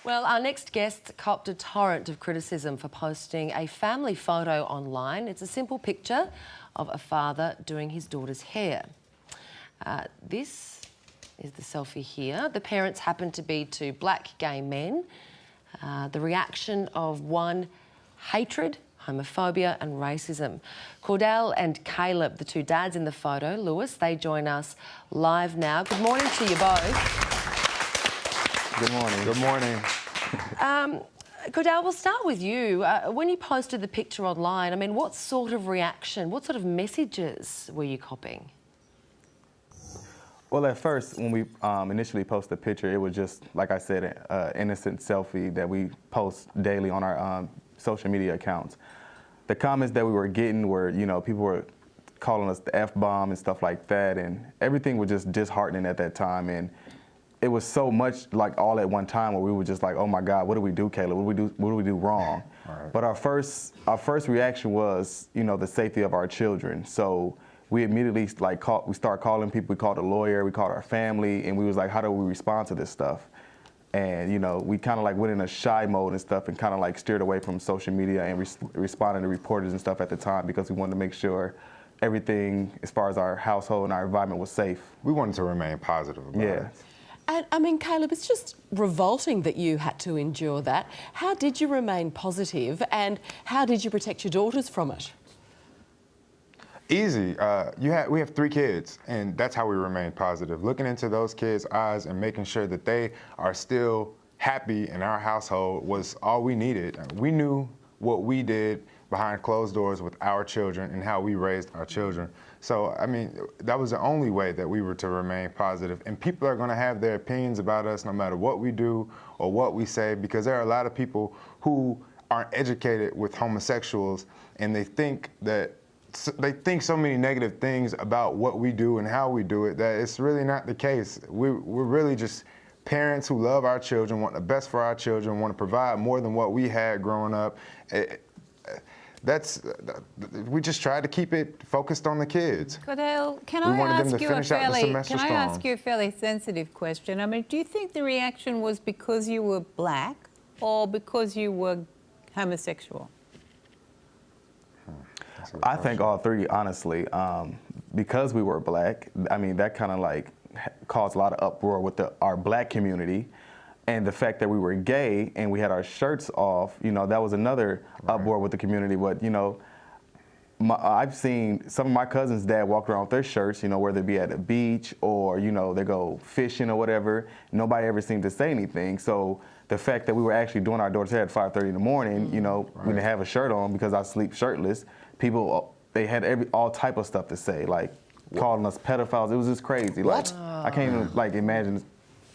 Well, our next guest copped a torrent of criticism for posting a family photo online. It's a simple picture of a father doing his daughter's hair. This is the selfie here. The parents happen to be two black gay men. The reaction of one, hatred, homophobia and racism. Kordale and Kaleb, the two dads in the photo, Lewis, they join us live now. Good morning to you both. Good morning. Good morning. Kordale, we'll start with you. When you posted the picture online, I mean, what sort of reaction, what sort of messages were you copying? Well, at first, when we initially posted the picture, it was just, like I said, an innocent selfie that we post daily on our social media accounts. The comments that we were getting were, you know, people were calling us the F-bomb and stuff like that, and everything was just disheartening at that time. And it was so much like all at one time where we were just like, oh my God, what do we do, Caleb? What do we do wrong? Right. But our first reaction was, you know, the safety of our children. So we immediately we started calling people. We called a lawyer, we called our family, and we was like, how do we respond to this stuff? And, you know, we kind of like went in a shy mode and stuff and kind of like steered away from social media and responded to reporters and stuff at the time because we wanted to make sure everything as far as our household and our environment was safe. We wanted to remain positive about it. And, I mean, Caleb, it's just revolting that you had to endure that. How did you remain positive and how did you protect your daughters from it? Easy. We have 3 kids, and that's how we remain positive. Looking into those kids' eyes and making sure that they are still happy in our household was all we needed. We knew what we did behind closed doors with our children and how we raised our children. So, I mean, that was the only way that we were to remain positive. And people are going to have their opinions about us no matter what we do or what we say, because there are a lot of people who aren't educated with homosexuals, and they think so many negative things about what we do and how we do it that it's really not the case. We're really just parents who love our children, want the best for our children, want to provide more than what we had growing up. We just tried to keep it focused on the kids. Kordale, can I ask you a fairly sensitive question? I mean, do you think the reaction was because you were black or because you were homosexual? I think all 3, honestly. Because we were black, I mean, that kind of like caused a lot of uproar with our black community. And the fact that we were gay and we had our shirts off, you know, that was another uproar with the community. But, you know, I've seen some of my cousins' dad walk around with their shirts, you know, whether it be at the beach or, you know, they go fishing or whatever. Nobody ever seemed to say anything. So the fact that we were actually doing our daughter's hair at 5:30 in the morning, you know, we didn't have a shirt on because I sleep shirtless. People, they had all type of stuff to say, like calling us pedophiles. It was just crazy. Like, I can't even like imagine.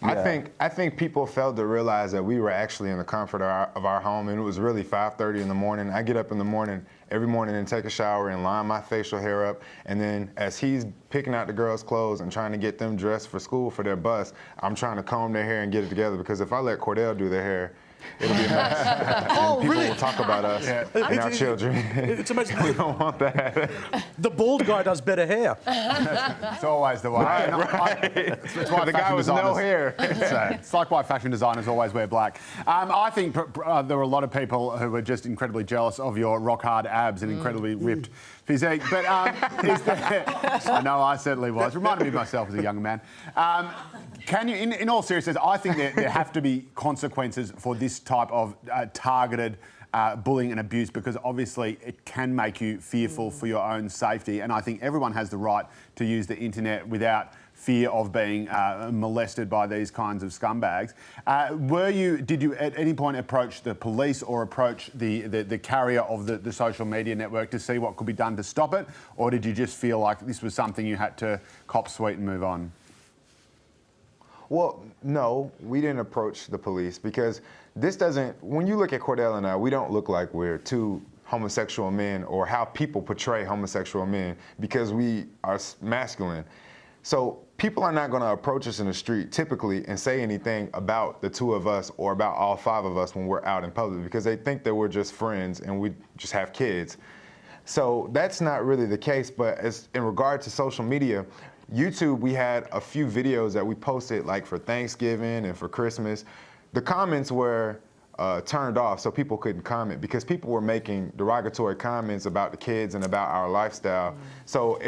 Yeah. I think people failed to realize that we were actually in the comfort of our home, and it was really 5:30 in the morning. I get up in the morning every morning and take a shower and line my facial hair up, and then as he's picking out the girls' clothes and trying to get them dressed for school for their bus, I'm trying to comb their hair and get it together, because if I let Kordale do their hair, it'll be a mess. And people will talk about us and our children. It's amazing. We don't want that. The bald guy does better hair. It's always the way. It's why the guy with no hair. It's like why fashion designers always wear black. I think there were a lot of people who were just incredibly jealous of your rock-hard abs and incredibly ripped physique. But I know I certainly was. Reminded me of myself as a young man. Can you, in all seriousness, I think there have to be consequences for this type of targeted bullying and abuse, because obviously it can make you fearful for your own safety. And I think everyone has the right to use the internet without fear of being molested by these kinds of scumbags. Did you at any point approach the police or approach the carrier of the social media network to see what could be done to stop it? Or did you just feel like this was something you had to cop sweet and move on? Well, no, we didn't approach the police, because this doesn't, when you look at Kordale and I, we don't look like we're 2 homosexual men or how people portray homosexual men, because we are masculine. So people are not going to approach us in the street typically and say anything about the 2 of us or about all 5 of us when we're out in public, because they think that we're just friends and we just have kids. So that's not really the case. But as in regard to social media, YouTube, we had a few videos that we posted like for Thanksgiving and for Christmas the comments were turned off so people couldn't comment because people were making derogatory comments about the kids and about our lifestyle. So,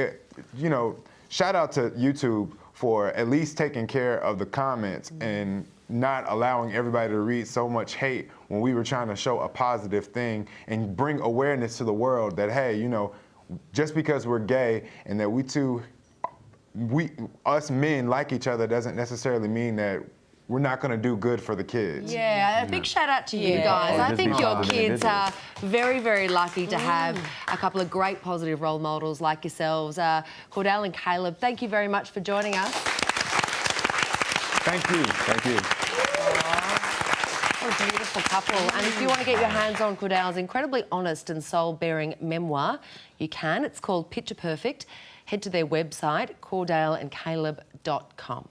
shout out to YouTube for at least taking care of the comments and not allowing everybody to read so much hate when we were trying to show a positive thing and bring awareness to the world that, hey, just because we're gay and that us men like each other doesn't necessarily mean that we're not going to do good for the kids. Yeah, a big shout out to you guys. I think your kids are very, very lucky to have a couple of great positive role models like yourselves. Kordale and Kaleb, thank you very much for joining us. Thank you. Thank you. What a beautiful couple. And if you want to get your hands on Kordale's incredibly honest and soul-bearing memoir, you can. It's called Picture Perfect. Head to their website, kordaleandkaleb.com.